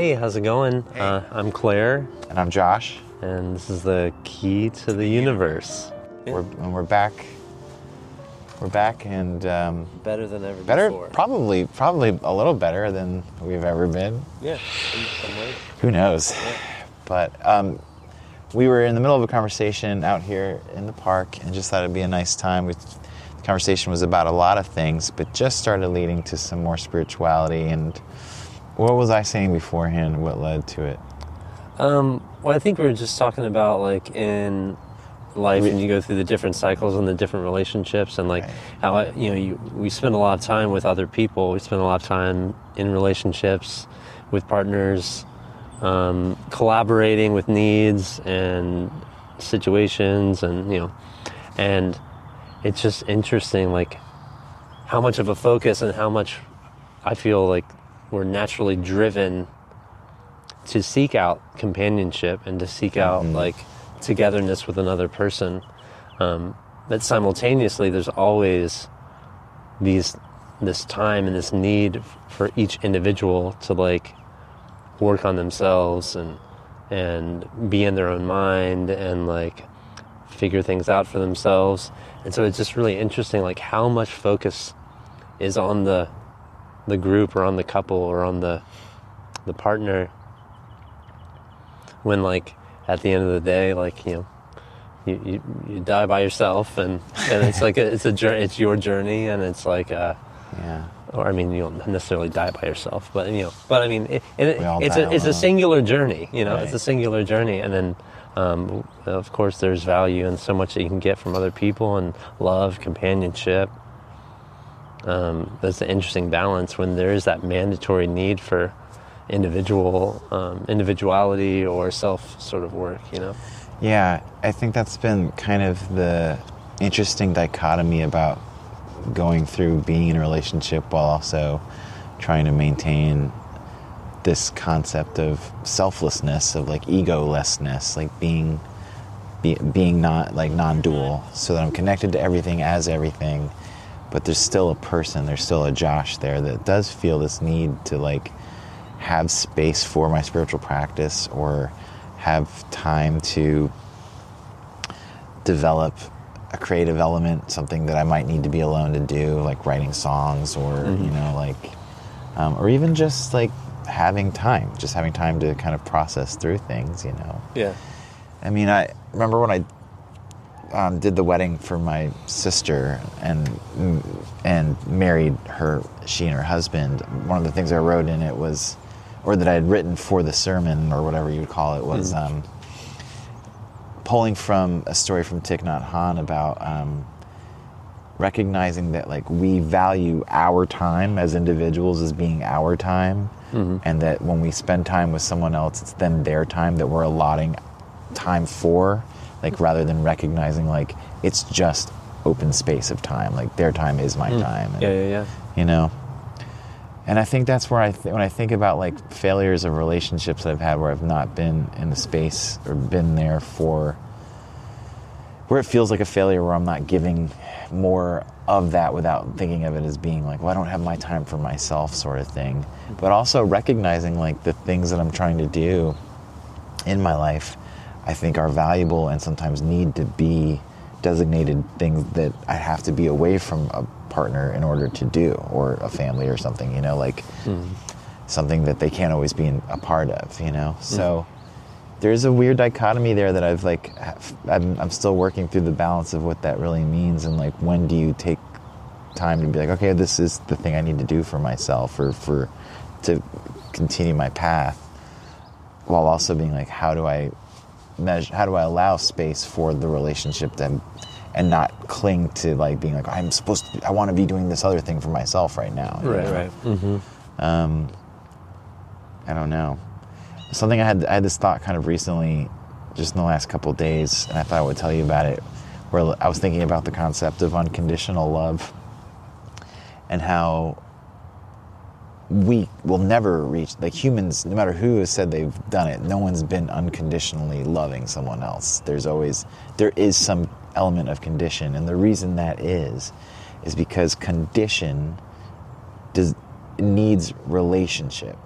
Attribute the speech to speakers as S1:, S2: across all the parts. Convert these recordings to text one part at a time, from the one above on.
S1: Hey, how's it going?
S2: Hey.
S1: I'm Claire.
S2: And I'm Josh.
S1: And this is the Key to the Universe.
S2: Yeah. We're back. We're back and...
S1: better than ever
S2: before.
S1: Before.
S2: Probably a little better than we've ever been.
S1: Yeah, in some ways.
S2: Who knows?
S1: Yeah.
S2: But we were in the middle of a conversation out here in the park and just thought it'd be a nice time. The conversation was about a lot of things, but just started leading to some more spirituality. And what was I saying beforehand? What led to it?
S1: Well, I think we were just talking about, like, in life, and you go through the different cycles and the different relationships, and like how we spend a lot of time with other people. We spend a lot of time in relationships with partners, collaborating with needs and situations, and and it's just interesting, like how much of a focus and how much I feel like we're naturally driven to seek out companionship and to seek out like togetherness with another person, but simultaneously there's always this time and this need for each individual to like work on themselves and be in their own mind and like figure things out for themselves. And so it's just really interesting, like how much focus is on the group or on the couple or on the partner, when like at the end of the day, like, you die by yourself, and it's like it's your journey, and it's like or I mean, you don't necessarily die by yourself, but I mean it's a singular journey, right. It's a singular journey, and then of course there's value and so much that you can get from other people, and love, companionship. That's an interesting balance when there is that mandatory need for individuality or self sort of work,
S2: Yeah, I think that's been kind of the interesting dichotomy about going through being in a relationship while also trying to maintain this concept of selflessness, of like egolessness, like being not like non-dual, so that I'm connected to everything as everything, but there's still a person, there's still a Josh there that does feel this need to like have space for my spiritual practice, or have time to develop a creative element, something that I might need to be alone to do, like writing songs, or or even just like having time to kind of process through things.
S1: Yeah.
S2: I mean, I remember when I did the wedding for my sister and married her, she and her husband. One of the things I wrote in it was, or that I had written for the sermon, or whatever you would call it, was pulling from a story from Thich Nhat Hanh about recognizing that like we value our time as individuals as being our time, and that when we spend time with someone else, it's then their time that we're allotting time for, like rather than recognizing like it's just open space of time, like their time is my time. And,
S1: yeah.
S2: And I think that's where when I think about like failures of relationships that I've had where I've not been in the space or been there for, where it feels like a failure, where I'm not giving more of that without thinking of it as being like, well, I don't have my time for myself sort of thing. But also recognizing like the things that I'm trying to do in my life, I think are valuable and sometimes need to be designated things that I have to be away from a partner in order to do, or a family or something, something that they can't always be a part of, So there's a weird dichotomy there that I'm still working through the balance of what that really means, and like when do you take time to be like, okay, this is the thing I need to do for myself or to continue my path, while also being like, how do I allow space for the relationship and not cling to like being like, I want to be doing this other thing for myself right now.
S1: Right.
S2: I don't know. Something I had this thought kind of recently, just in the last couple of days, and I thought I would tell you about it, where I was thinking about the concept of unconditional love, and how we will never reach, like humans, no matter who has said they've done it, no one's been unconditionally loving someone else. There is some element of condition, and the reason that is because condition needs relationship.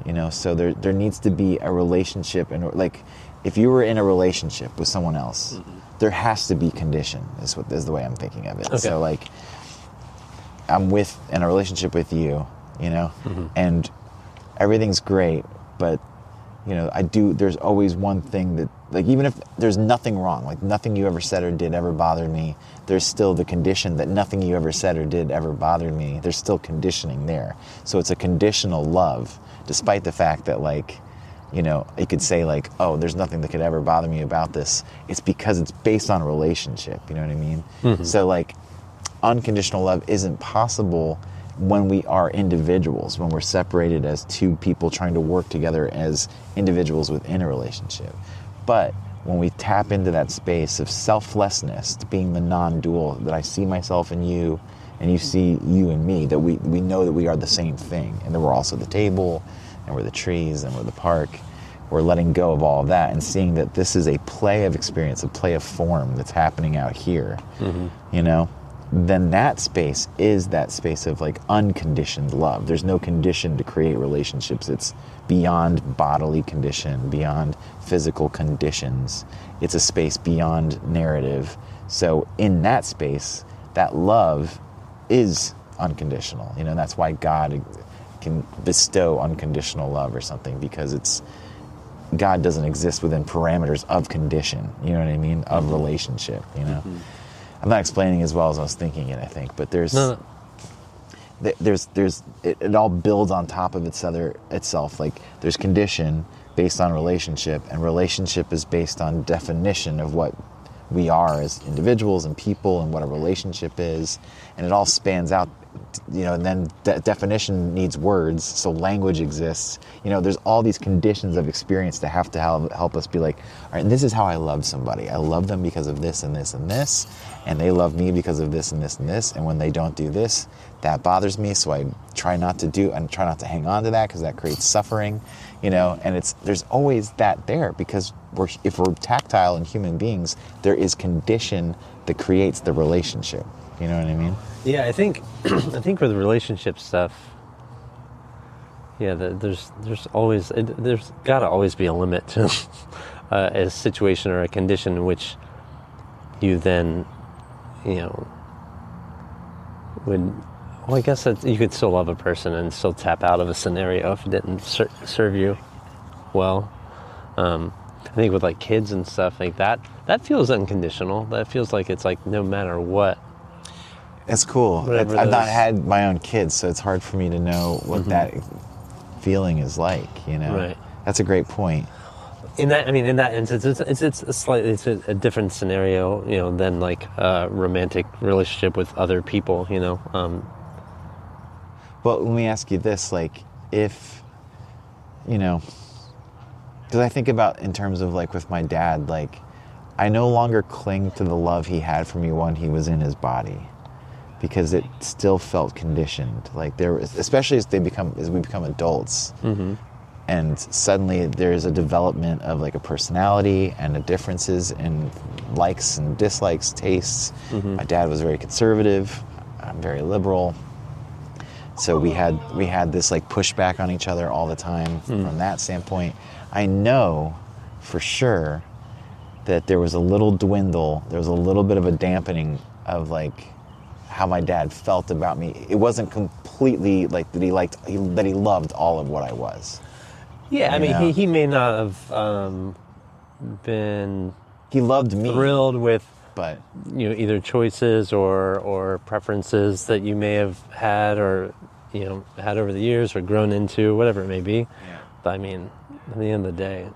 S2: You know, so there needs to be a relationship, and like if you were in a relationship with someone else, there has to be condition. Is the way I'm thinking of it.
S1: Okay.
S2: So like I'm in a relationship with you, you know, and everything's great, but you know, there's always one thing that, like, even if there's nothing wrong, like nothing you ever said or did ever bothered me, there's still the condition that nothing you ever said or did ever bothered me. There's still conditioning there. So it's a conditional love, despite the fact that, like, you know, it could say like, oh, there's nothing that could ever bother me about this. It's because it's based on a relationship, you know what I mean? So like unconditional love isn't possible when we are individuals, when we're separated as two people trying to work together as individuals within a relationship. But when we tap into that space of selflessness, to being the non-dual, that I see myself in you and you see you and me, that we know that we are the same thing, and that we're also the table, and we're the trees, and we're the park. We're letting go of all of that and seeing that this is a play of experience, a play of form that's happening out here, you know? Then that space is that space of like unconditioned love. There's no condition to create relationships. It's beyond bodily condition, beyond physical conditions. It's a space beyond narrative. So in that space, that love is unconditional. You know, that's why God can bestow unconditional love or something, because God doesn't exist within parameters of condition, you know what I mean, of relationship, you know. I'm not explaining as well as I was thinking it, I think, but it all builds on top of itself. Like there's condition based on relationship, and relationship is based on definition of what we are as individuals and people, and what a relationship is, and it all spans out, you know. And then definition needs words, so language exists. You know, there's all these conditions of experience to help us be like, all right, and this is how I love somebody. I love them because of this and this and this, and they love me because of this and this and this. And when they don't do this, that bothers me. So I try not to hang on to that, because that creates suffering. You know, and there's always that there, because if we're tactile and human beings, there is condition that creates the relationship. You know what I mean?
S1: Yeah, I think with the relationship stuff, yeah, there's got to always be a limit to a situation or a condition in which you then, you know, well, I guess that you could still love a person and still tap out of a scenario if it didn't serve you well. I think with like kids and stuff like that feels unconditional. That feels like it's like no matter what.
S2: It's cool. I've not had my own kids, so it's hard for me to know what that feeling is like, you know?
S1: Right.
S2: That's a great point.
S1: In that instance, it's a different scenario, you know, than like a romantic relationship with other people, you know.
S2: Well, let me ask you this, like, if, you know, because I think about in terms of like with my dad, like, I no longer cling to the love he had for me when he was in his body, because it still felt conditioned. Like there was, especially as we become adults, and suddenly there's a development of like a personality and the differences in likes and dislikes, tastes. My dad was very conservative. I'm very liberal. So we had this like pushback on each other all the time from that standpoint. I know for sure that there was a little dwindle, there was a little bit of a dampening of like how my dad felt about me. It wasn't completely like that he loved all of what I was.
S1: Yeah, I mean, he may not have been.
S2: He loved me.
S1: Thrilled with,
S2: but
S1: you know, either choices or preferences that you may have had, or you know, had over the years, or grown into, whatever it may be.
S2: Yeah.
S1: But I mean, at the end of the day,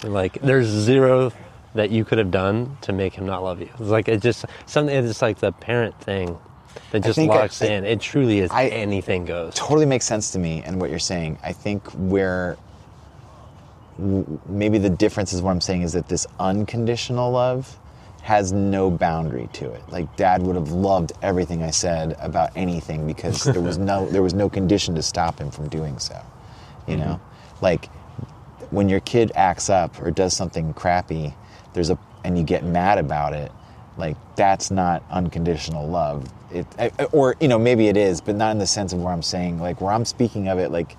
S1: like there's zero that you could have done to make him not love you. It's like it's like the parent thing that just locks in. It truly is anything goes.
S2: Totally makes sense to me, and what you're saying. I think where maybe the difference is what I'm saying is that this unconditional love has no boundary to it. Like Dad would have loved everything I said about anything, because there was no condition to stop him from doing so. You know, like when your kid acts up or does something crappy, and you get mad about it, like that's not unconditional love. Or you know, maybe it is, but not in the sense of where I'm saying, like where I'm speaking of it, like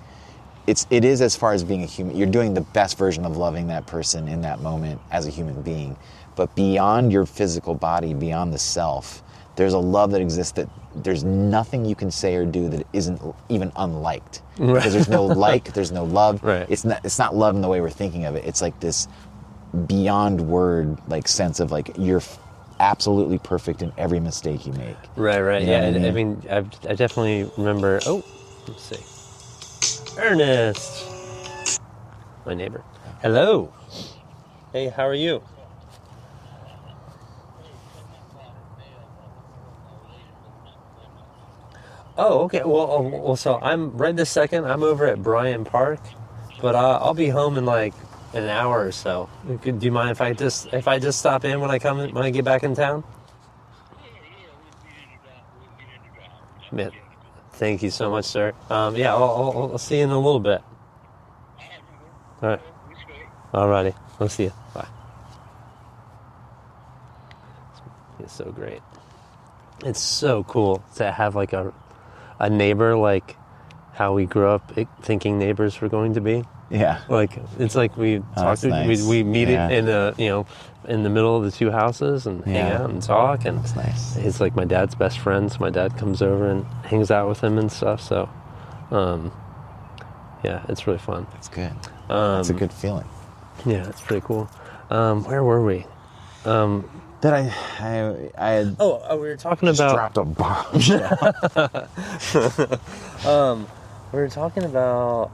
S2: it is as far as being a human. You're doing the best version of loving that person in that moment as a human being. But beyond your physical body, beyond the self, there's a love that exists that there's nothing you can say or do that isn't even unliked.
S1: Right.
S2: Because there's no like, there's no love.
S1: Right.
S2: It's not love in the way we're thinking of it. It's like this beyond word like sense of like you're absolutely perfect in every mistake you make.
S1: Right.
S2: You know
S1: Yeah.
S2: what I mean?
S1: I mean, I definitely remember. Oh, let's see. Ernest, my neighbor. Hello. Hey, how are you? Oh, okay. Well, so I'm right this second. I'm over at Bryan Park, but I'll be home in like an hour or so. Do you mind if I just stop in when I get back in town? Man, thank you so much, sir. Yeah, I'll see you in a little bit. All right. Alrighty. I'll see you. Bye. It's so great. It's so cool to have like a neighbor like how we grew up thinking neighbors were going to be.
S2: Yeah.
S1: Like it's like we
S2: that's nice.
S1: we meet
S2: Yeah.
S1: it in the middle of the two houses and hang
S2: Yeah.
S1: out and talk, and
S2: That's nice.
S1: it's like my dad's best friend, so my dad comes over and hangs out with him and stuff. So, yeah, it's really fun.
S2: That's good. That's a good feeling.
S1: Yeah, it's pretty cool. Where were we?
S2: That I had
S1: Oh, we were talking
S2: just
S1: about.
S2: dropped a bomb.
S1: We were talking about.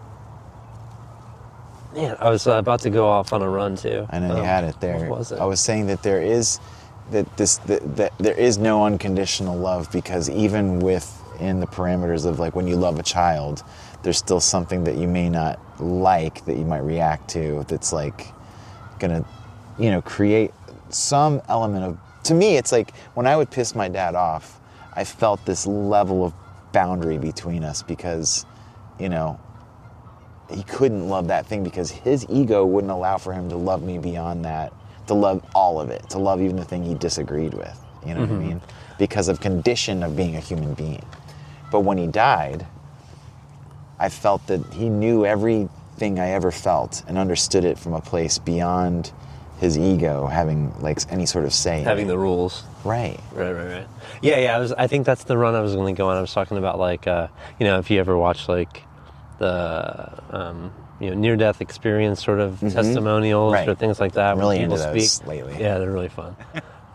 S1: Man, I was about to go off on a run too.
S2: I know you had it there.
S1: What was it?
S2: I was saying that there is that there is no unconditional love, because even within the parameters of like when you love a child, there's still something that you may not like that you might react to that's like gonna, create some element of. To me, it's like when I would piss my dad off, I felt this level of boundary between us because, he couldn't love that thing because his ego wouldn't allow for him to love me beyond that, to love all of it, to love even the thing he disagreed with, you know what I mean? Because of condition of being a human being. But when he died, I felt that he knew everything I ever felt and understood it from a place beyond his ego having like any sort of say.
S1: Having the rules.
S2: Right.
S1: Right. Yeah. I think that's the run I was going to go on. I was talking about like, if you ever watch like the, near-death experience sort of testimonials
S2: Right.
S1: or things like that.
S2: I'm really
S1: when
S2: into
S1: people
S2: those
S1: speak.
S2: lately.
S1: Yeah, they're really fun.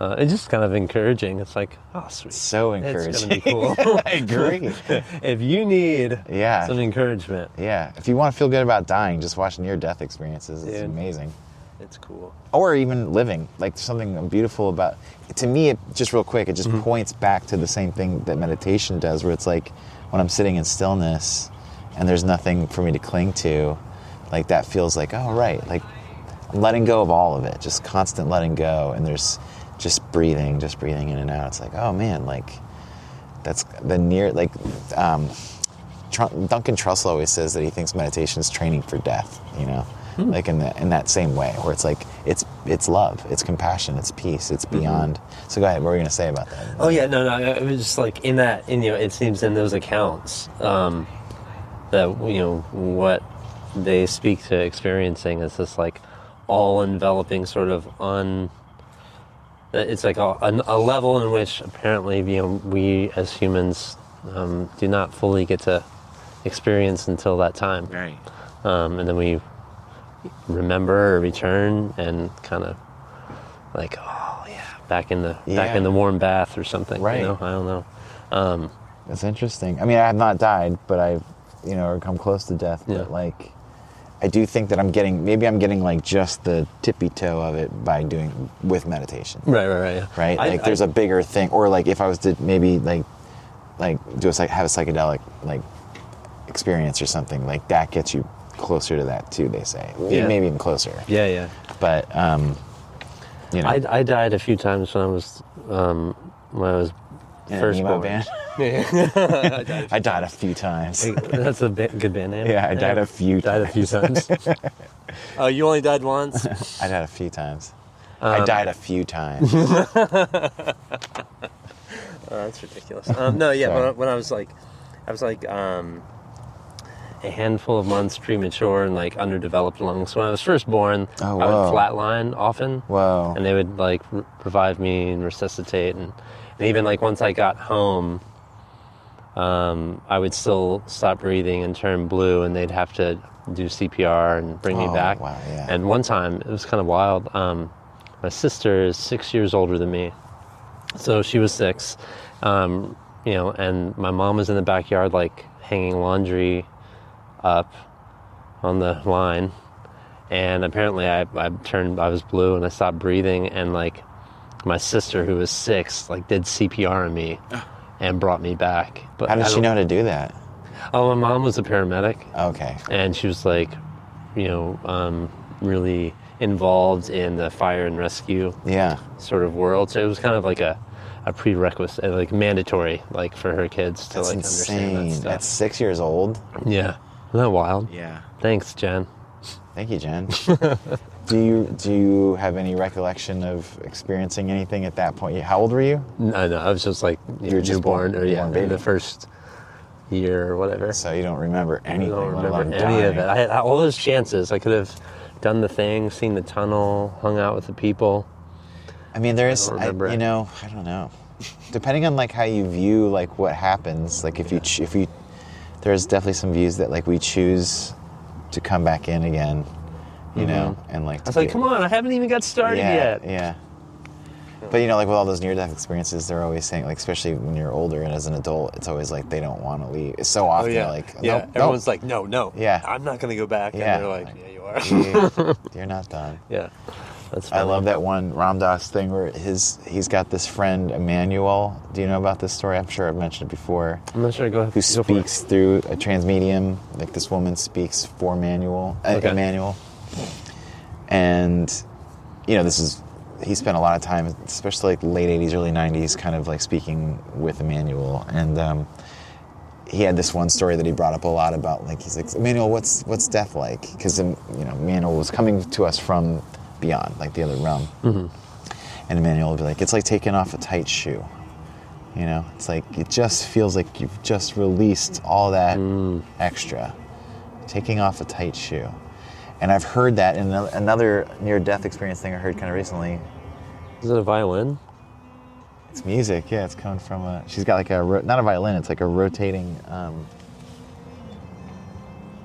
S1: It's just kind of encouraging. It's like, oh, sweet.
S2: So encouraging.
S1: It's going to be cool.
S2: I agree.
S1: If you need
S2: Yeah.
S1: some encouragement.
S2: Yeah. If you want to feel good about dying, just watch near-death experiences. It's
S1: Dude.
S2: amazing.
S1: It's cool.
S2: Or even living. Like something beautiful about. To me, it just real quick, it just points back to the same thing that meditation does, where it's like when I'm sitting in stillness and there's nothing for me to cling to, like that feels like, oh, right. Like I'm letting go of all of it, just constant letting go. And there's just breathing in and out. It's like, oh man, like that's the near, like Duncan Trussell always says that he thinks meditation is training for death, like in that same way, where it's like, it's love, it's compassion, it's peace, it's beyond. So go ahead, what were you going to say about that?
S1: Oh yeah, no, it was just like in that, it seems in those accounts that what they speak to experiencing is this like all-enveloping sort of it's like a level in which apparently we as humans do not fully get to experience until that time,
S2: Right.
S1: and then we remember or return and kind of like, oh yeah, back in the warm bath or something.
S2: Right.
S1: I don't know.
S2: That's interesting. I mean, I have not died, but I've, or come close to death.
S1: Yeah.
S2: But like, I do think that I'm getting like just the tippy toe of it by doing with meditation.
S1: Right. Yeah.
S2: Right. Like, there's a bigger thing, or like if I was to maybe like have a psychedelic like experience or something, like that gets you closer to that too. They say, maybe even closer.
S1: Yeah.
S2: But
S1: I died a few times when I was
S2: in
S1: first
S2: an emo
S1: born.
S2: band.
S1: Yeah.
S2: I died a few times.
S1: That's a good band name.
S2: Yeah, I died a few
S1: times. Oh, you only died once?
S2: I died a few times. I died a few times.
S1: Oh, that's ridiculous. No, yeah,
S2: Sorry.
S1: when I was like, a handful of months premature and like underdeveloped lungs. When I was first born,
S2: Oh,
S1: I
S2: whoa.
S1: would flatline often.
S2: Whoa.
S1: And they would like revive me and resuscitate. And even like once I got home, I would still stop breathing and turn blue, and they'd have to do CPR and bring me back.
S2: Wow, yeah.
S1: And one time, it was kind of wild. My sister is 6 years older than me. So she was 6, and my mom was in the backyard, like hanging laundry up on the line. And apparently I was blue and I stopped breathing. And like my sister, who was 6, like did CPR on me and brought me back. But
S2: how did she know how to do that?
S1: Oh, my mom was a paramedic.
S2: Okay.
S1: And she was like, really involved in the fire and rescue sort of world. So it was kind of like a prerequisite, like mandatory, like for her kids to
S2: That's
S1: like
S2: insane.
S1: understand that stuff.
S2: At 6 years old?
S1: Yeah. Isn't that wild?
S2: Yeah.
S1: Thanks, Jen.
S2: Thank you, Jen. Do you have any recollection of experiencing anything at that point? How old were you?
S1: No, I was just like
S2: You were just
S1: newborn, or
S2: born baby.
S1: in the first year or whatever.
S2: So you don't remember anything.
S1: I don't
S2: let
S1: remember
S2: alone
S1: any of
S2: dying.
S1: it. I had all those chances. I could have done the thing, seen the tunnel, hung out with the people.
S2: I mean, there is,
S1: I don't remember it.
S2: I don't know. Depending on like how you view like what happens, like if you, there's definitely some views that like we choose to come back in again, you know, and like.
S1: I was like, come on, I haven't even got started yet.
S2: Yeah. But like with all those near-death experiences, they're always saying, like, especially when you're older and as an adult, it's always like they don't want to leave. It's so often like, nope,
S1: everyone's like, no,
S2: Yeah.
S1: I'm not gonna go back.
S2: Yeah.
S1: And they're like, yeah, you are.
S2: You're not done.
S1: Yeah, that's.
S2: I love that one Ram Dass thing where he's got this friend Emmanuel. Do you know about this story? I'm sure I've mentioned it before.
S1: I'm not sure. Go ahead.
S2: Who speaks through a transmedium? Like this woman speaks for Emmanuel. And he spent a lot of time, especially like late 80s, early 90s, kind of like speaking with Emmanuel. And he had this one story that he brought up a lot about, like, he's like, Emmanuel, what's death like? Because Emmanuel was coming to us from beyond, like the other realm. Mm-hmm. And Emmanuel would be like, it's like taking off a tight shoe. It's like, it just feels like you've just released all that extra. Taking off a tight shoe. And I've heard that in another near-death experience thing I heard kind of recently.
S1: Is it a violin?
S2: It's music, yeah. It's coming from she's got like not a violin, it's like a rotating...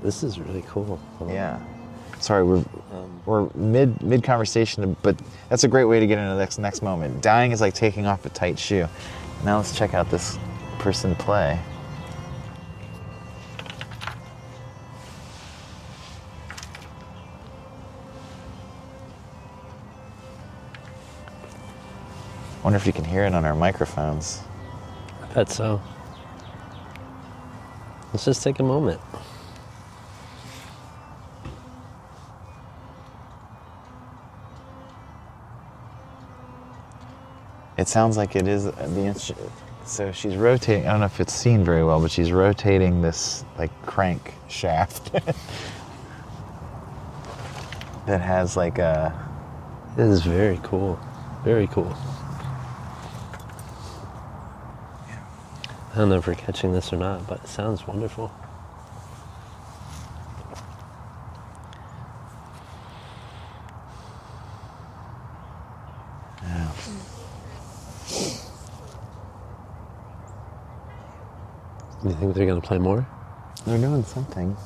S1: This is really cool.
S2: Yeah. Sorry, we're mid conversation, but that's a great way to get into the next moment. Dying is like taking off a tight shoe. Now let's check out this person play. I wonder if you can hear it on our microphones.
S1: I bet so. Let's just take a moment.
S2: It sounds like it is the instrument. So she's rotating. I don't know if it's seen very well, but she's rotating this like crank shaft that has like a.
S1: This is very cool. Very cool. I don't know if we're catching this or not, but it sounds wonderful.
S2: Yeah.
S1: You think they're going to play more?
S2: They're doing something.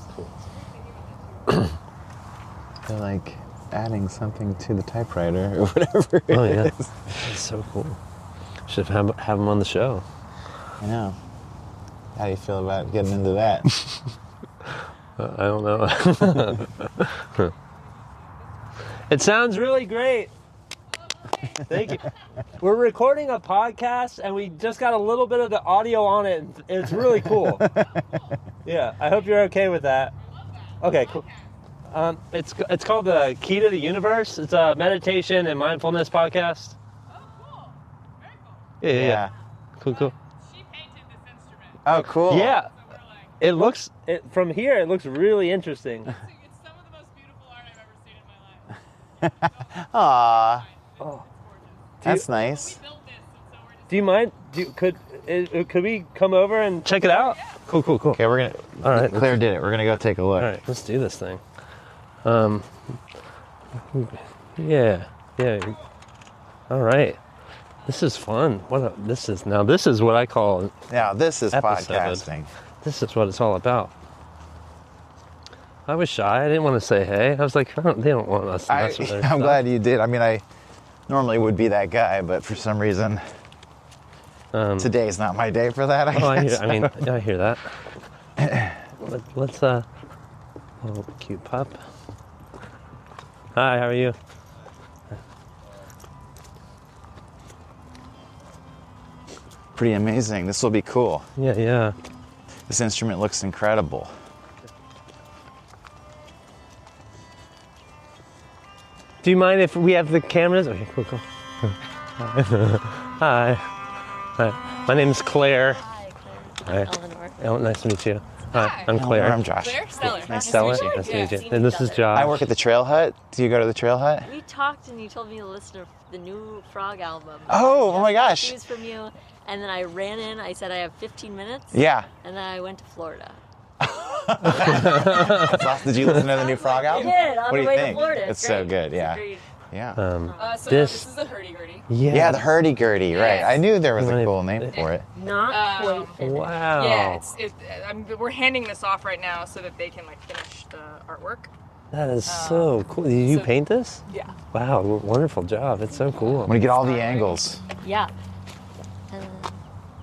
S2: They're like adding something to the typewriter or whatever it is.
S1: That's so cool. Should have them on the show.
S2: I know. How do you feel about getting into that?
S1: I don't know. It sounds really great. Thank you. We're recording a podcast and we just got a little bit of the audio on it. It's really cool. Yeah, I hope you're okay with that. Okay, cool. It's called The Key to the Universe. It's a meditation and mindfulness podcast.
S3: Oh, cool. Very cool.
S1: Yeah. Cool.
S3: She painted this instrument.
S2: Oh, cool.
S1: Yeah.
S3: So we're like,
S1: From here, it looks really interesting.
S3: it's some of the most beautiful art I've ever seen in my life.
S2: Aww.
S1: Oh.
S3: It's gorgeous.
S2: That's nice.
S3: We built this, and so we're just...
S1: Do you mind? could we come over and check it out? Cool.
S2: Okay, we're gonna.
S1: All right.
S2: Claire did it. We're gonna go take a look.
S1: All right, let's do this thing. Yeah. All right. This is fun. This is what I call
S2: Now this is
S1: episode.
S2: podcasting.
S1: This is what it's all about. I was shy. I didn't want to say hey. I was like, they don't want us to mess with their
S2: I'm
S1: stuff.
S2: glad you did. I mean, I normally would be that guy, but for some reason, today's not my day for that.
S1: I hear that. Let's oh, cute pup. Hi, how are you?
S2: Pretty amazing. This will be cool.
S1: Yeah.
S2: This instrument looks incredible.
S1: Do you mind if we have the cameras? Okay, cool. Hi. My name is Claire.
S4: Hi, Claire.
S1: Hi.
S4: Ellanor.
S1: Nice to meet you. Hi,
S3: Hi.
S1: I'm Claire.
S2: I'm Josh.
S3: Claire? Stellar.
S2: Nice
S1: Stella.
S2: to meet you.
S1: Nice to meet you.
S4: Yeah.
S1: And this is Josh.
S2: I work at the Trail Hut. Do you go to the Trail Hut?
S4: We talked and you told me to listen to the new Frog album.
S2: Oh my gosh.
S4: News from you. And then I ran in. I said I have 15 minutes.
S2: Yeah.
S4: And then I went to Florida.
S2: That's awesome. Did you listen to the new Frog
S4: I
S2: album?
S4: did. On
S2: What do
S4: the
S2: you
S4: way
S2: think?
S4: to Florida.
S2: It's so
S4: great.
S2: good. Yeah.
S4: Great.
S2: Yeah.
S3: So
S1: This-
S3: this is the Hurdy-Gurdy.
S2: Yeah, the Hurdy-Gurdy, right.
S3: Yes.
S2: I knew there was a
S1: Right.
S2: cool name for it.
S4: Not quite finished.
S1: Wow.
S3: Yeah, we're handing this off right now so that they can like finish the artwork.
S1: That is so cool. Did you
S3: so-
S1: paint this?
S3: Yeah.
S1: Wow, wonderful job. It's so cool.
S2: I'm gonna get all the angles.
S4: Yeah.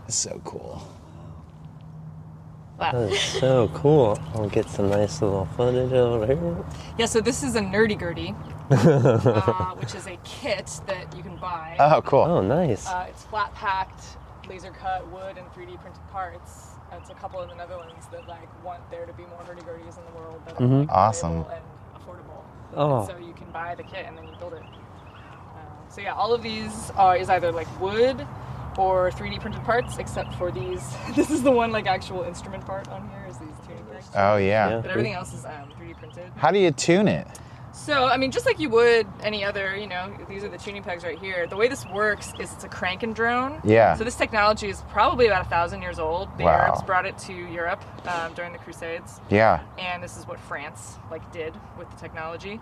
S2: It's so cool.
S1: That
S4: Wow.
S1: is so cool. I'll get some nice little footage over here.
S3: Yeah, so this is a Nerdy-Gurdy, which is a kit that you can buy.
S2: Oh, cool.
S1: Oh, nice.
S3: It's flat packed, laser cut wood and 3D printed parts. It's a couple in the Netherlands that like want there to be more Hurdy-Gurdys in the world that are like,
S2: Awesome.
S3: reliable and affordable.
S1: Oh.
S3: And so you can buy the kit and then you build it. So yeah, all of these is either like wood or 3D printed parts, except for these. This is the one like actual instrument part on here is these tuning pegs.
S2: Oh, yeah.
S1: Yeah.
S3: But everything else is 3D printed.
S2: How do you tune it?
S3: So, I mean, just like you would any other, these are the tuning pegs right here. The way this works is it's a crank and drone.
S2: Yeah.
S3: So this technology is probably about 1,000 years old. The
S2: Wow.
S3: Arabs brought it to Europe during the Crusades.
S2: Yeah.
S3: And this is what France did with the technology.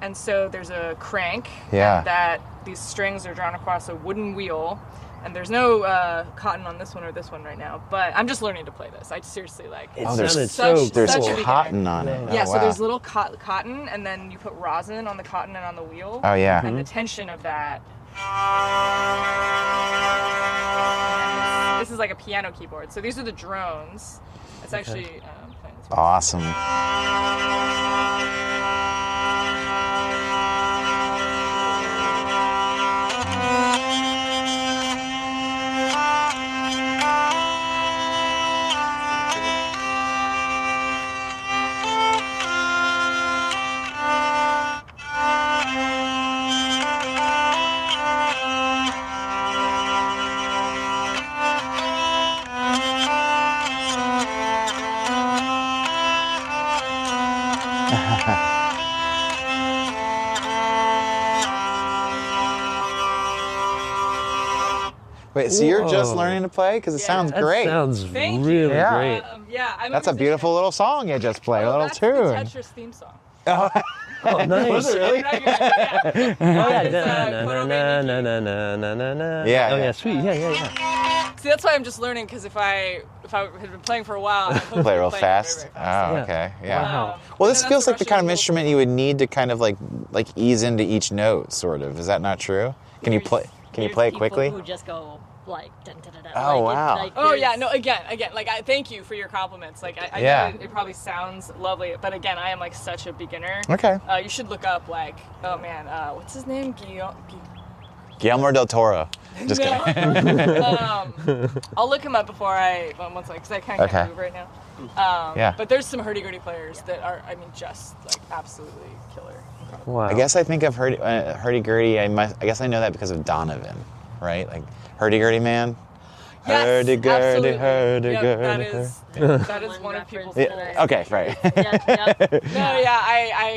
S3: And so there's a crank
S2: Yeah.
S3: that these strings are drawn across a wooden wheel. And there's no cotton on this one or this one right now. But I'm just learning to play this. I seriously
S1: It
S2: Oh, there's
S1: sounded
S3: such-
S1: so
S2: There's
S3: such
S1: cool.
S3: a beginner.
S2: cotton on it.
S3: yeah,
S2: Oh,
S3: so
S2: wow.
S3: there's little cotton, and then you put rosin on the cotton and on the wheel.
S2: Oh, yeah.
S3: And the tension of that. This is like a piano keyboard. So these are the drones. It's actually playing this one.
S2: Awesome. Wait, so you're just
S1: Whoa.
S2: learning to play? Because it
S3: Yeah.
S2: sounds
S1: That
S2: great.
S1: sounds
S3: Thank you.
S1: really
S2: Yeah.
S1: great.
S3: Yeah, I'm
S2: That's a
S3: musician.
S2: beautiful little song you just played, a little
S3: that's
S2: tune.
S3: the Tetris theme song.
S2: Oh,
S1: Oh, nice.
S2: was it really?
S3: Yeah.
S1: Oh, yeah.
S3: It's,
S1: Na, na, na, na, na, na, na, na.
S2: Yeah,
S1: Oh,
S2: yeah.
S1: yeah. Sweet. Yeah.
S3: See, that's why I'm just learning, because if I had been playing for a while, I'd hopefully
S2: play real
S3: play
S2: fast.
S3: very,
S2: Oh,
S3: very fast.
S1: Yeah.
S2: okay. Yeah.
S1: Wow.
S2: Well, this
S3: And
S2: feels
S3: that's
S2: like the kind of
S3: Russian
S2: instrument you would need to kind of like ease into each note, sort of. Is that not true? Can you play? Can you
S4: There's
S2: play it
S4: people
S2: quickly?
S4: Who just go like dun, dun, dun, dun,
S2: Oh,
S4: like,
S2: wow.
S3: Oh yeah,
S4: there's-
S3: no, again, like I thank you for your compliments. Like I
S2: Yeah.
S3: know it probably sounds lovely, but again, I am like such a beginner.
S2: Okay.
S3: You should look up like, oh man, what's his name?
S2: Guillermo del Toro. Just
S3: No.
S2: kidding.
S3: I'll look him up before once because I kind of
S2: Okay.
S3: can't move right now.
S2: Yeah.
S3: But there's some hurdy-gurdy players that are, I mean, just like absolutely killer.
S1: Wow.
S2: I guess I think of Hurdy-Gurdy. I guess I know that because of Donovan, right? Like Hurdy-Gurdy Man.
S3: Yes,
S2: Hurdy-gurdy,
S3: absolutely.
S2: hurdy-gurdy.
S3: Yep, that is one of people's.
S4: reference.
S2: Yeah, okay, right.
S3: No, yeah,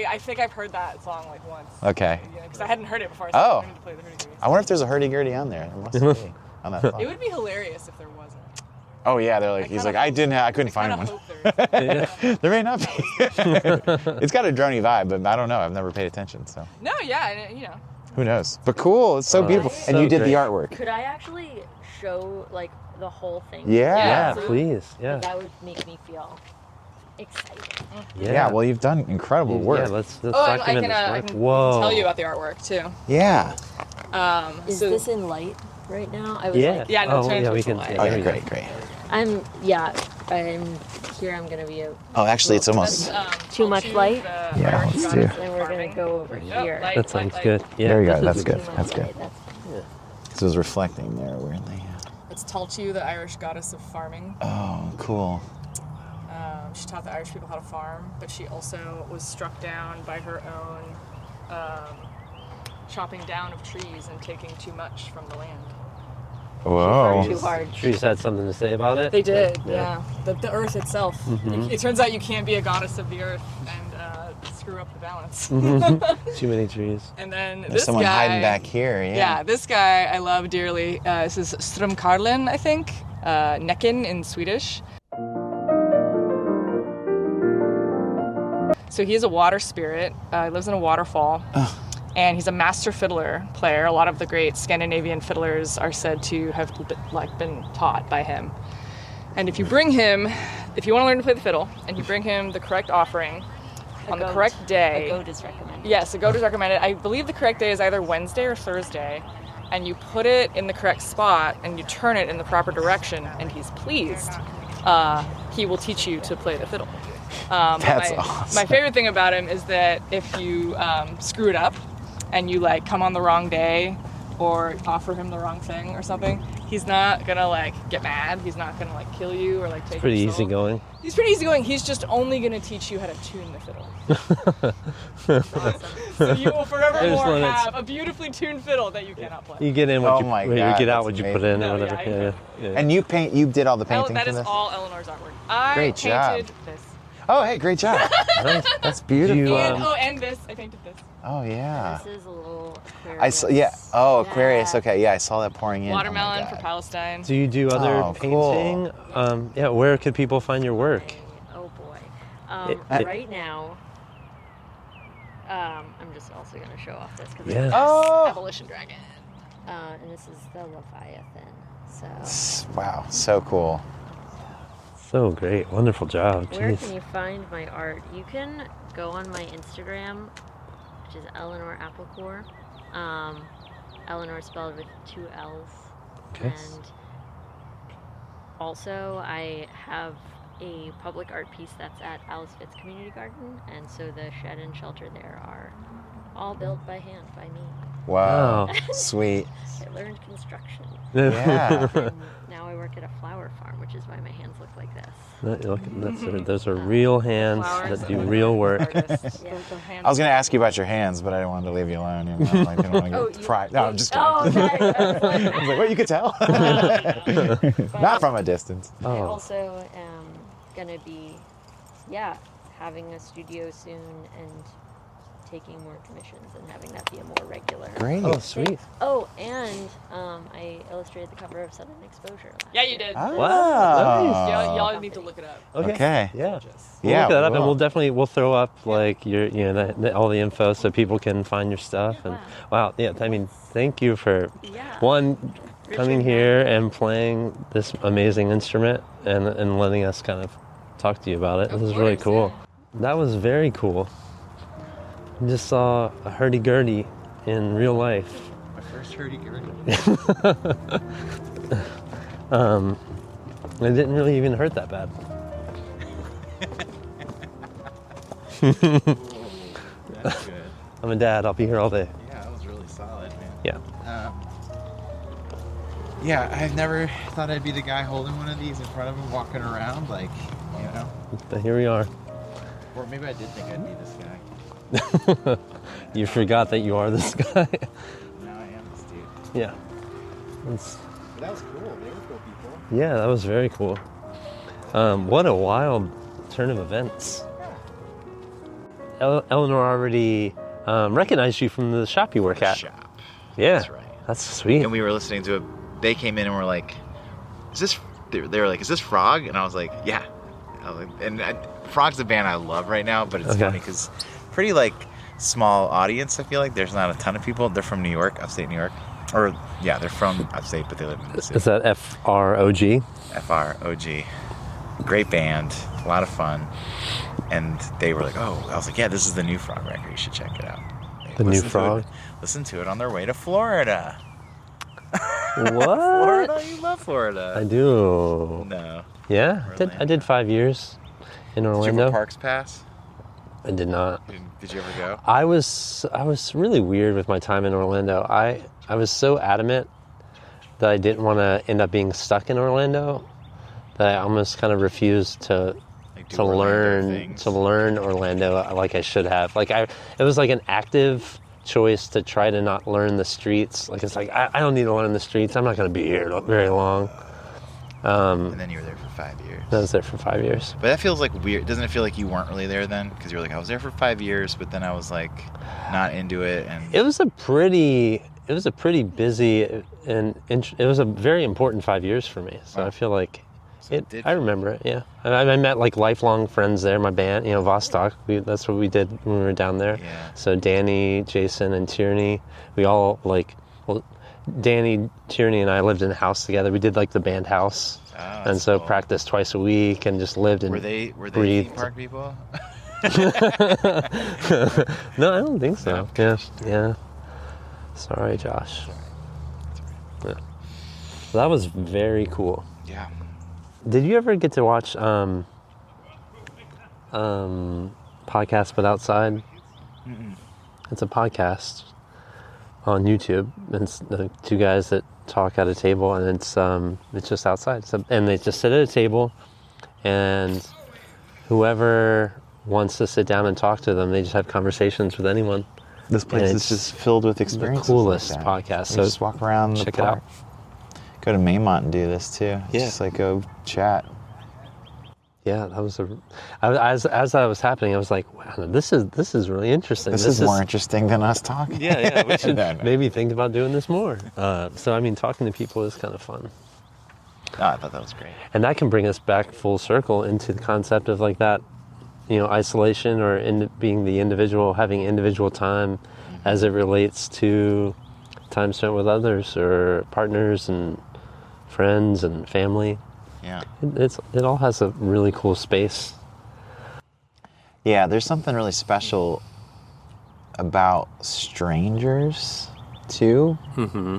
S3: I think I've heard that song like once.
S2: Okay.
S3: Because I hadn't heard it before. So
S2: Oh.
S3: I learned to play the hurdy-gurdy.
S2: I wonder if there's a Hurdy-Gurdy on there. There must be. on that song.
S3: It would be hilarious if there wasn't.
S2: Oh yeah, they're like, he's like, I couldn't find one.
S3: Hope there is.
S2: There may not be. It's got a droney vibe, but I don't know. I've never paid attention, so
S3: No, yeah, you know.
S2: who knows? But cool, it's so beautiful.
S1: it's
S2: And
S1: so
S2: you did
S1: great.
S2: the artwork.
S4: Could I actually show like the whole thing?
S2: Yeah.
S1: Yeah,
S3: so-
S1: please. Yeah.
S4: That would make me feel excited.
S2: Yeah, well, you've done incredible work.
S1: Yeah, let's
S3: Oh, and I
S1: document
S3: can,
S1: this
S3: I
S1: work.
S3: can
S1: Whoa.
S3: tell you about the artwork too.
S2: Yeah.
S4: Is
S3: So-
S4: this in light right now? I was
S1: Yeah.
S4: like,
S3: Yeah, no,
S1: Oh,
S3: turn
S1: yeah,
S3: it
S1: we
S3: towards
S1: can.
S3: the light.
S2: Oh,
S1: there
S2: yeah,
S1: we go.
S2: great.
S4: I'm here. I'm gonna be
S2: Oh, actually, it's almost.
S4: Too much light?
S2: Yeah, let's do.
S4: and we're gonna go over here.
S3: light.
S1: That sounds good. Yeah.
S2: There you go.
S1: this
S2: That's
S1: is
S2: good.
S4: Too much
S2: That's good.
S4: light, that's-
S2: Because it was reflecting there weirdly.
S3: It's Taltu, the Irish goddess of farming.
S2: Oh, cool.
S3: She taught the Irish people how to farm, but she also was struck down by her own chopping down of trees and taking too much from the land.
S2: Whoa.
S4: Too hard.
S1: Trees had something to say about it.
S3: They did, yeah. The earth itself.
S1: Mm-hmm.
S3: It turns out you can't be a goddess of the earth and screw up the balance.
S1: Too many trees.
S3: And then
S2: There's
S3: this
S2: someone
S3: guy,
S2: hiding back here. Yeah.
S3: Yeah, this guy I love dearly. This is Strömkarlen, I think. Näcken in Swedish. So he is a water spirit. He lives in a waterfall. And he's a master fiddler player. A lot of the great Scandinavian fiddlers are said to have been taught by him. And if you want to learn to play the fiddle, and you bring him the correct offering on the correct day.
S4: A goat is recommended.
S3: Yes, a goat is recommended. I believe the correct day is either Wednesday or Thursday. And you put it in the correct spot and you turn it in the proper direction and he's pleased, he will teach you to play the fiddle.
S2: That's awesome.
S3: My favorite thing about him is that if you screw it up and you like come on the wrong day or offer him the wrong thing or something, he's not gonna like get mad. He's not gonna like kill you or like take
S1: Pretty
S3: your soul.
S1: easygoing.
S3: He's pretty easygoing. He's just only gonna teach you how to tune the fiddle. So you will forevermore
S1: when it's-
S3: have a beautifully tuned fiddle that you cannot play.
S1: You get in what
S2: Oh
S1: you
S2: my
S1: you
S2: God,
S1: get out
S2: that's
S1: what you
S2: amazing.
S1: put in
S3: No,
S1: or whatever.
S3: yeah,
S1: Yeah.
S2: And you did all the painting
S3: That
S2: for
S3: is
S2: this?
S3: all Ellinor's artwork. I
S2: Great job.
S3: painted this.
S2: Oh, hey, great job.
S1: Nice.
S2: That's beautiful.
S1: You,
S3: And this. I painted this.
S2: Oh, yeah.
S4: This is a little Aquarius.
S2: I saw, yeah. Oh, Aquarius.
S4: Yeah.
S2: Okay, yeah, I saw that pouring in.
S3: Watermelon
S2: Oh my
S3: for
S2: God.
S3: Palestine.
S1: Do you do other
S2: Oh, cool.
S1: painting? Yeah. Where could people find your work?
S4: Oh boy. Right now, I'm just also going to show off this because
S1: Yeah.
S2: Oh.
S3: Abolition Dragon.
S4: and this is the Leviathan. So
S2: Wow, so cool.
S1: So great. Wonderful job.
S4: where
S1: Jeez.
S4: can you find my art? You can go on my Instagram, which is Ellanor Applecore. Ellanor spelled with 2 L's.
S1: Okay.
S4: And also, I have a public art piece that's at Alice Fitz Community Garden, and so the shed and shelter there are all built by hand by me.
S2: Wow.
S1: Wow.
S2: Sweet.
S4: I learned construction.
S2: Yeah.
S4: And now I work at a flower farm, which is why my hands look like this.
S1: Those are real hands
S3: Flowers
S1: that do
S3: and
S1: real work.
S3: artists.
S4: Yeah.
S3: The hands-
S2: I was going to ask you about your hands, but I didn't want to leave you alone. You know, like, I didn't want to
S4: Oh,
S2: get
S4: you-
S2: pride. No, I'm just kidding.
S4: Oh, okay. I was like,
S2: I was like, well, you could tell. Not from a distance.
S4: I
S1: Oh,
S4: also am gonna be, having a studio soon and taking more commissions and having that be a more regular.
S2: Great.
S1: oh, sweet.
S4: Oh, and I illustrated the cover of Southern Exposure. Last
S3: Yeah, you
S4: year.
S3: did.
S2: Oh.
S1: Wow.
S3: Y'all need to look it up.
S2: Okay.
S1: Yeah.
S3: Just-
S1: We'll
S2: Yeah,
S1: look that up,
S2: we
S1: and
S2: will.
S1: we'll throw up like your all the info so people can find your stuff.
S4: Yeah,
S1: And wow, yeah. I mean, thank you for
S4: Yeah.
S1: one coming here and playing this amazing instrument and letting us kind of talk to you about it.
S3: Of
S1: This is really
S3: course,
S1: cool. That was very cool. I just saw a hurdy-gurdy in real life.
S2: My first hurdy-gurdy.
S1: It didn't really even hurt that bad.
S2: That's good.
S1: I'm a dad. I'll be here all day.
S2: Yeah, that was really solid, man.
S1: Yeah.
S2: Yeah, I've never thought I'd be the guy holding one of these in front of him, walking around, like, you know.
S1: But here we are.
S2: Or maybe I did think I'd be this guy.
S1: You forgot that you are this guy.
S2: Now I am this dude.
S1: Yeah. It's-
S2: But that was cool. They were cool people.
S1: yeah, that was very cool. What a wild turn of events. Ellanor already recognized you from the shop you work at.
S2: Shop.
S1: Yeah.
S2: That's right.
S1: That's sweet.
S2: And we were listening to they came in and were like, "Is this?" They were like, "Is this Frog?" And I was like, "Yeah." Frog's a band I love right now, but it's funny because pretty like small audience. I feel like there's not a ton of people. They're from New York, upstate New York, or yeah, they're from upstate, but they live in the city.
S1: Is that FROG?
S2: FROG. Great band, a lot of fun. And they were like, "Oh," I was like, "Yeah, this is the new Frog record. You should check it out."
S1: The new Frog?
S2: Listen to it on their way to Florida.
S1: What?
S2: Florida? You love Florida.
S1: I do.
S2: No.
S1: Yeah, I did 5 years in Orlando.
S2: Did you have a Parks Pass?
S1: I did not.
S2: Did you ever go?
S1: I was really weird with my time in Orlando. I was so adamant that I didn't want to end up being stuck in Orlando that I almost kind of refused to learn Orlando like I should have. Like it was like an active choice to try to not learn the streets. Like it's like I don't need to learn the streets. I'm not going to be here very long.
S2: And then you were there for 5 years.
S1: I was there for 5 years.
S2: But that feels like weird. Doesn't it feel like you weren't really there then? Because you were like, I was there for 5 years, but then I was like not into it. And
S1: it was a pretty busy and it was a very important 5 years for me. So I feel like I remember it. Yeah, I met like lifelong friends there. My band, Vostok. That's what we did when we were down there.
S2: Yeah.
S1: So Danny, Jason, and Tierney, we all Danny, Tierney, and I lived in a house together. We did like the band house, and so practiced twice a week and just lived and
S2: Were they
S1: breathed.
S2: theme park people?
S1: No, I don't think so.
S2: No.
S1: Yeah. Sorry, Josh. Yeah. Well, that was very cool.
S2: Yeah.
S1: Did you ever get to watch Podcast But Outside?
S2: Mm-mm.
S1: It's a podcast on YouTube. It's the two guys that talk at a table, and it's just outside. And they just sit at a table, and whoever wants to sit down and talk to them, they just have conversations with anyone.
S2: This place is just filled with experiences.
S1: The coolest
S2: like that.
S1: podcast.
S2: So
S1: So
S2: just walk around the
S1: check
S2: park.
S1: it out.
S2: Go to Maymont and do this too.
S1: Yeah.
S2: Just like go chat.
S1: Yeah, that was as that was happening, I was like, wow, this is really interesting.
S2: This is more interesting than us talking.
S1: Yeah, we should
S2: No.
S1: maybe think about doing this more. So I mean, talking to people is kind of fun.
S2: No, I thought that was great.
S1: And that can bring us back full circle into the concept of like that, isolation or being the individual, having individual time as it relates to time spent with others or partners and friends and family.
S2: Yeah.
S1: It all has a really cool space.
S2: Yeah, there's something really special about strangers too.
S1: Mm-hmm.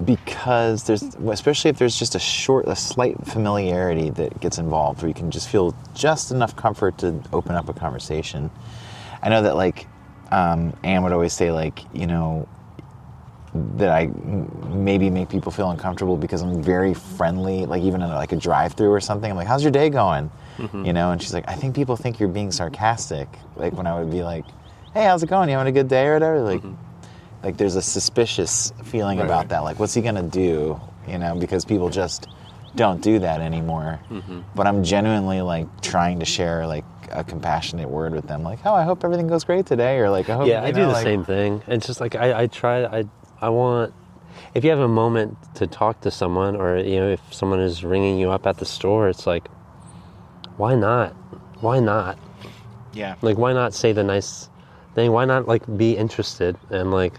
S2: Because especially if there's just a slight familiarity that gets involved, where you can just feel just enough comfort to open up a conversation. I know that like Anne would always say that I maybe make people feel uncomfortable because I'm very friendly, like even in like a drive-through or something. I'm like, "How's your day going?"
S1: Mm-hmm.
S2: And she's like, "I think people think you're being sarcastic." Like when I would be like, "Hey, how's it going? You having a good day or whatever?" Like.
S1: Mm-hmm.
S2: Like there's a suspicious feeling about that. Like, what's he gonna do? Because people just don't do that anymore.
S1: Mm-hmm.
S2: But I'm genuinely like trying to share like a compassionate word with them. Like, oh, I hope everything goes great today. Or like, I hope.
S1: Yeah, I do the same thing. It's just like I want. If you have a moment to talk to someone, or if someone is ringing you up at the store, it's like, why not? Why not?
S2: Yeah.
S1: Like, why not say the nice thing? Why not like be interested and like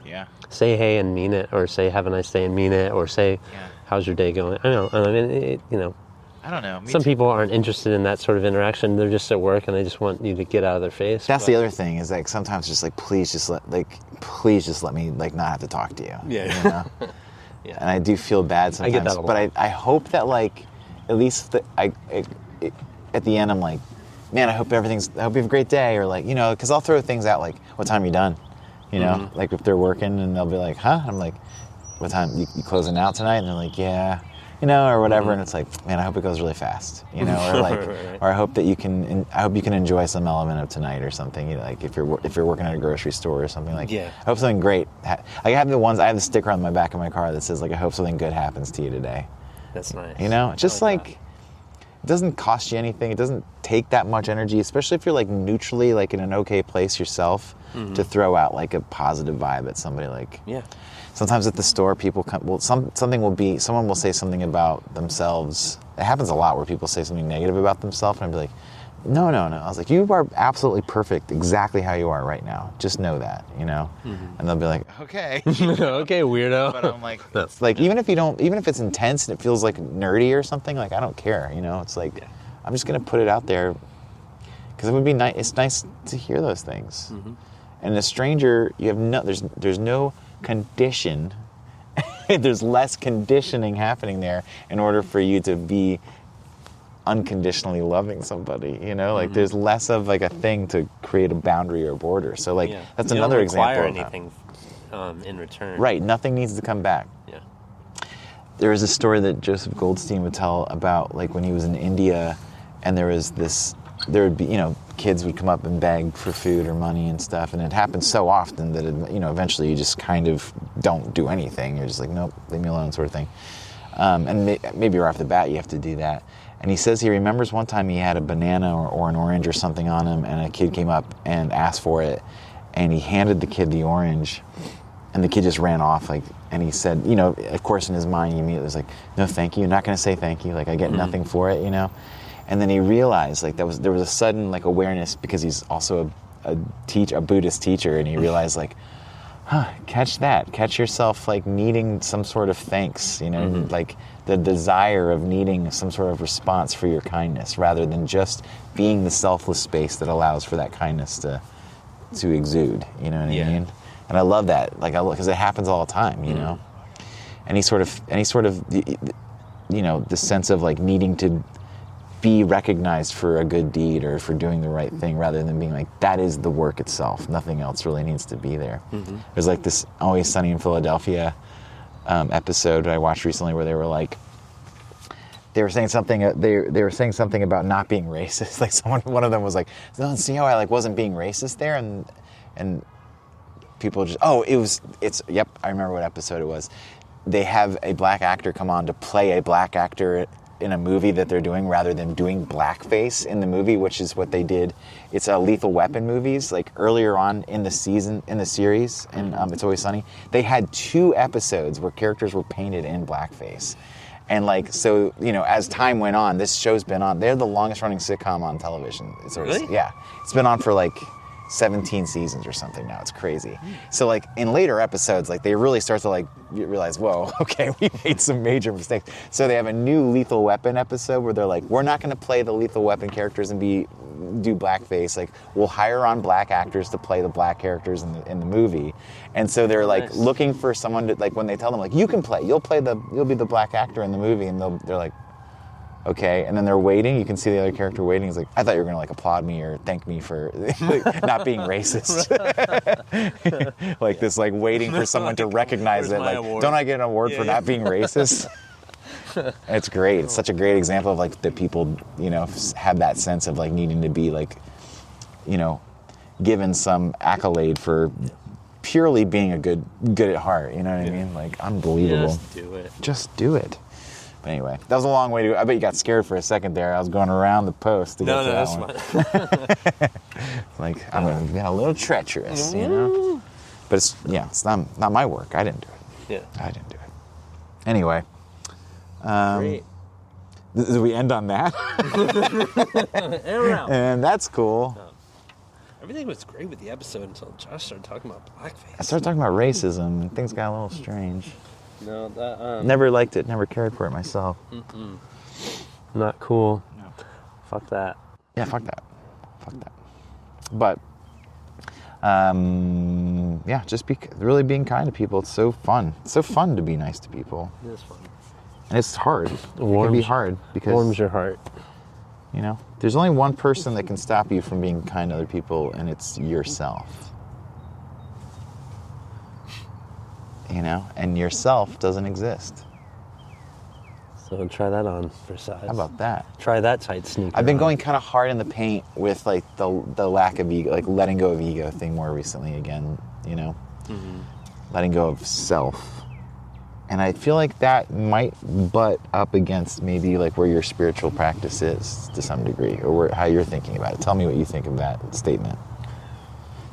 S1: say hey and mean it, or say have a nice day and mean it, or say how's your day going? I don't know. I mean,
S2: I don't know.
S1: Some people aren't interested in that sort of interaction. They're just at work and they just want you to get out of their face.
S2: That's the other thing is like sometimes just like please just let me like not have to talk to you.
S1: Yeah.
S2: Yeah. And I do feel bad sometimes.
S1: I get that a lot.
S2: But I hope that like at least at the end I'm like, man, I hope you have a great day, or like, because I'll throw things out like, what time are you done?
S1: Mm-hmm.
S2: Like if they're working and they'll be like, huh? I'm like, what time, you closing out tonight? And they're like, yeah, or whatever. Mm-hmm. And it's like, man, I hope it goes really fast, or like,
S1: right. Or
S2: I hope that you can enjoy some element of tonight or something. Like if you're working at a grocery store or something, like, I hope something great. I have the sticker on the back of my car that says like, I hope something good happens to you today.
S1: That's nice.
S2: Just like doesn't cost you anything. It doesn't take that much energy, especially if you're like neutrally like in an okay place yourself, to throw out like a positive vibe at somebody. Like,
S1: Yeah.
S2: sometimes at the store, people come. Well, someone will say something about themselves. It happens a lot where people say something negative about themselves, and I'd be like, no. I was like, you are absolutely perfect, exactly how you are right now. Just know that, And they'll be like, okay,
S1: Okay, weirdo.
S2: But I'm like, it's like even if it's intense and it feels like nerdy or something, like I don't care, It's like I'm just gonna put it out there because it would be nice. It's nice to hear those things. And a stranger, you have there's no condition. There's less conditioning happening there in order for you to be unconditionally loving somebody, like there's less of like a thing to create a boundary or border. So like that's
S1: you
S2: another
S1: don't
S2: example
S1: require
S2: of
S1: anything in return.
S2: Right, nothing needs to come back.
S1: Yeah.
S2: There was a story that Joseph Goldstein would tell about like when he was in India, and there would be kids would come up and beg for food or money and stuff, and it happens so often that eventually you just kind of don't do anything. You're just like, nope, leave me alone, sort of thing. And maybe right off the bat you have to do that. And he says he remembers one time he had a banana or an orange or something on him, and a kid came up and asked for it, and he handed the kid the orange, and the kid just ran off. And he said, of course in his mind he immediately was like, no, thank you. You're not going to say thank you. Like I get nothing for it, And then he realized there was a sudden like awareness because he's also a Buddhist teacher, and he realized like, catch yourself like needing some sort of thanks, like the desire of needing some sort of response for your kindness rather than just being the selfless space that allows for that kindness to exude, you know what I mean? And I love that, because it happens all the time, Any sort of, the sense of like needing to be recognized for a good deed or for doing the right thing rather than being like, that is the work itself. Nothing else really needs to be there. There's like this Always Sunny in Philadelphia episode that I watched recently where they were like, they were saying something about not being racist. Like one of them was like, no, see how I like wasn't being racist there? And people just, yep, I remember what episode it was. They have a black actor come on to play a black actor in a movie that they're doing rather than doing blackface in the movie, which is what they did. It's a Lethal Weapon movies, like earlier on in the series, and It's Always Sunny. They had 2 episodes where characters were painted in blackface. And like, so, as time went on, this show's been on, they're the longest running sitcom on television.
S1: Really?
S2: Yeah. It's been on for like 17 seasons or something now. It's crazy. So like in later episodes, like they really start to like realize, whoa, okay, we made some major mistakes. So they have a new Lethal Weapon episode where they're like, we're not going to play the Lethal Weapon characters and do blackface. Like we'll hire on black actors to play the black characters in the movie. And so they're like looking for someone to, like when they tell them like, you'll be the black actor in the movie, and they're like, okay, and then they're waiting. You can see the other character waiting. He's like, I thought you were gonna like applaud me or thank me for not being racist. Like this, like waiting for someone to recognize it. Like, award? Don't I get an award for not being racist? It's great. It's such a great example of like that people, have that sense of like needing to be like, given some accolade for purely being good at heart. You know what I mean? Like unbelievable. Just do it. Anyway, that was a long way to go. I bet you got scared for a second there. I was going around the post to get to that one. Like, I'm going to get a little treacherous, But it's not my work. I didn't do it.
S1: Yeah.
S2: I didn't do it. Anyway.
S1: Great.
S2: Did we end on that? And that's cool.
S1: No. Everything was great with the episode until Josh started talking about blackface.
S2: I started talking about racism, and things got a little strange.
S1: No, that
S2: never liked it. Never cared for it myself.
S1: Not cool.
S2: No.
S1: Fuck that.
S2: Yeah, fuck that. But just really being kind to people. It's so fun. It's so fun to be nice to people.
S1: It is fun.
S2: And it's hard. It can be hard because
S1: warms your heart.
S2: There's only one person that can stop you from being kind to other people, and it's yourself. And yourself doesn't exist.
S1: So try that on for size.
S2: How about that?
S1: Try that tight sneaker.
S2: I've been going kind of hard in the paint with like the lack of ego, like letting go of ego thing more recently again, Letting go of self. And I feel like that might butt up against maybe like where your spiritual practice is to some degree, or how you're thinking about it. Tell me what you think of that statement.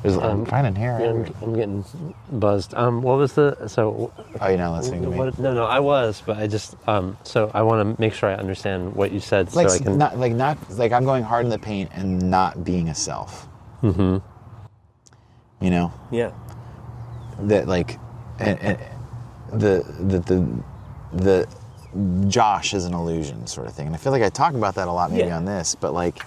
S2: I'm finding hair.
S1: Yeah, I'm getting buzzed. What was the so?
S2: Oh, you're not listening to me.
S1: No, I was, but I just so I want to make sure I understand what you said,
S2: Like
S1: so I can
S2: not like I'm going hard in the paint and not being a self.
S1: Mm-hmm.
S2: You know.
S1: Yeah.
S2: That like, and the Josh is an illusion sort of thing, and I feel like I talk about that a lot maybe on this, but like.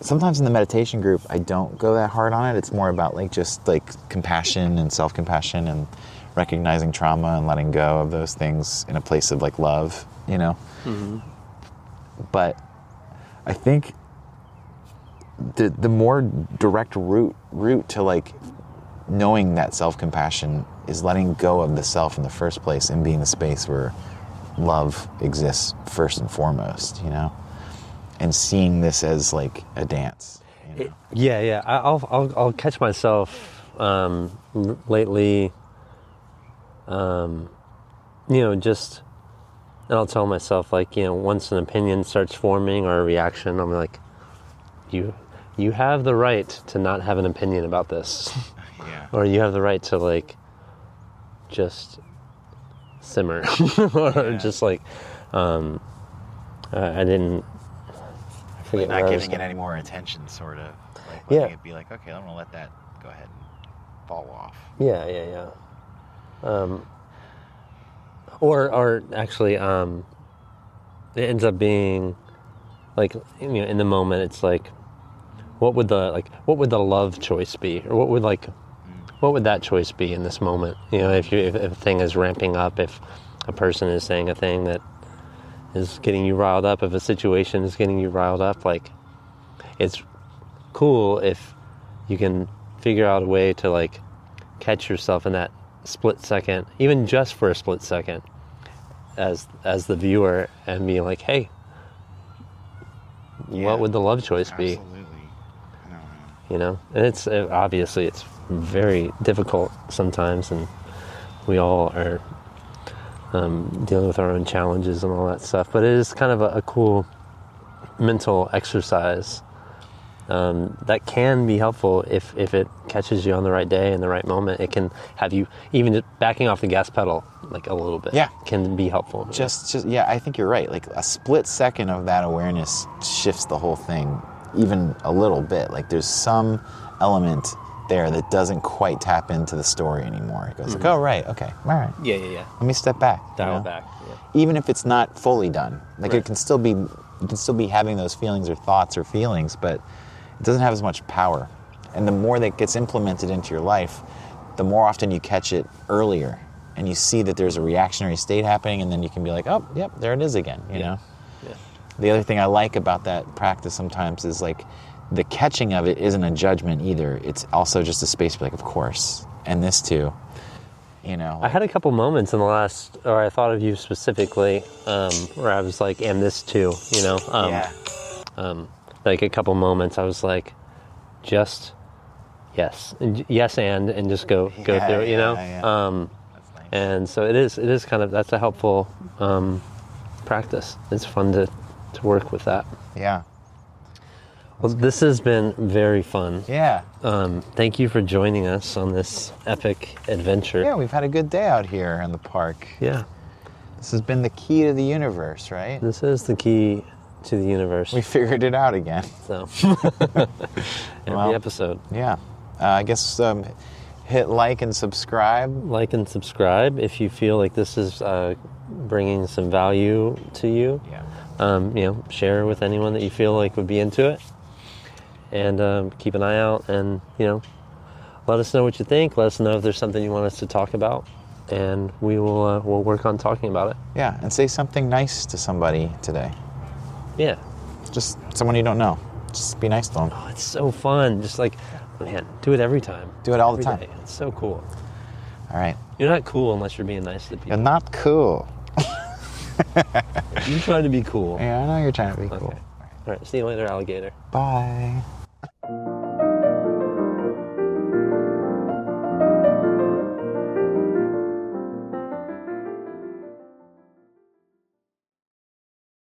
S2: Sometimes in the meditation group, I don't go that hard on it. It's more about like just like compassion and self-compassion and recognizing trauma and letting go of those things in a place of like love, you know?
S1: Mm-hmm.
S2: But I think the more direct route to like knowing that self-compassion is letting go of the self in the first place and being the space where love exists first and foremost, you know? And seeing this as like a dance. You know?
S1: Yeah. I'll catch myself lately. Just, and I'll tell myself like, once an opinion starts forming or a reaction, I'm like, you have the right to not have an opinion about this, or you have the right to like, just simmer, or just like, I didn't.
S2: Like not giving it any more attention, sort of. Like letting it be like, okay, I'm gonna let that go ahead and fall off.
S1: Yeah. Or actually, it ends up being like, in the moment, it's like, what would the love choice be, or what would that choice be in this moment? If a thing is ramping up, if a person is saying a thing that is getting you riled up, if a situation is getting you riled up, like, it's cool if you can figure out a way to like catch yourself in that split second, even just for a split second, as the viewer, and be like, hey, what would the love choice be?
S2: Absolutely.
S1: And it's obviously it's very difficult sometimes, and we all are dealing with our own challenges and all that stuff, but it is kind of a cool mental exercise that can be helpful if it catches you on the right day and the right moment. It can have you even just backing off the gas pedal like a little bit. Can be helpful.
S2: Just I think you're right. Like a split second of that awareness shifts the whole thing even a little bit. Like there's some element there that doesn't quite tap into the story anymore. It goes like, oh right, okay, all right.
S1: Yeah.
S2: Let me step back.
S1: Dial it back. Yeah.
S2: Even if it's not fully done, like it can still be, you can still be having those feelings or thoughts or feelings, but it doesn't have as much power. And the more that gets implemented into your life, the more often you catch it earlier, and you see that there's a reactionary state happening, and then you can be like, oh, yep, there it is again. You know.
S1: Yeah.
S2: The other thing I like about that practice sometimes is like, the catching of it isn't a judgment either. It's also just a space for like, of course, and this too,
S1: I had a couple moments in the last, or I thought of you specifically, where I was like, and this too, like a couple moments I was like, just yes, and just go through it,
S2: That's nice.
S1: And so it is kind of, that's a helpful practice. It's fun to work with that.
S2: Yeah.
S1: Well, this has been very fun.
S2: Yeah.
S1: Thank you for joining us on this epic adventure.
S2: Yeah, we've had a good day out here in the park.
S1: Yeah.
S2: This has been the key to the universe, right?
S1: This is the key to the universe.
S2: We figured it out again.
S1: So, every episode.
S2: Yeah. I guess hit like and subscribe.
S1: Like and subscribe if you feel like this is bringing some value to you.
S2: Yeah.
S1: Share with anyone that you feel like would be into it. And keep an eye out, and let us know what you think. Let us know if there's something you want us to talk about, and we will we'll work on talking about it.
S2: Yeah, and say something nice to somebody today.
S1: Yeah,
S2: just someone you don't know. Just be nice to them.
S1: Oh, it's so fun. Just like, man, do it every time.
S2: Do it all the time.
S1: Day. It's so cool.
S2: All right.
S1: You're not cool unless you're being nice to people.
S2: You're not cool.
S1: You're trying to be cool.
S2: Yeah, I know you're trying to be cool.
S1: All right. See you later, alligator.
S2: Bye.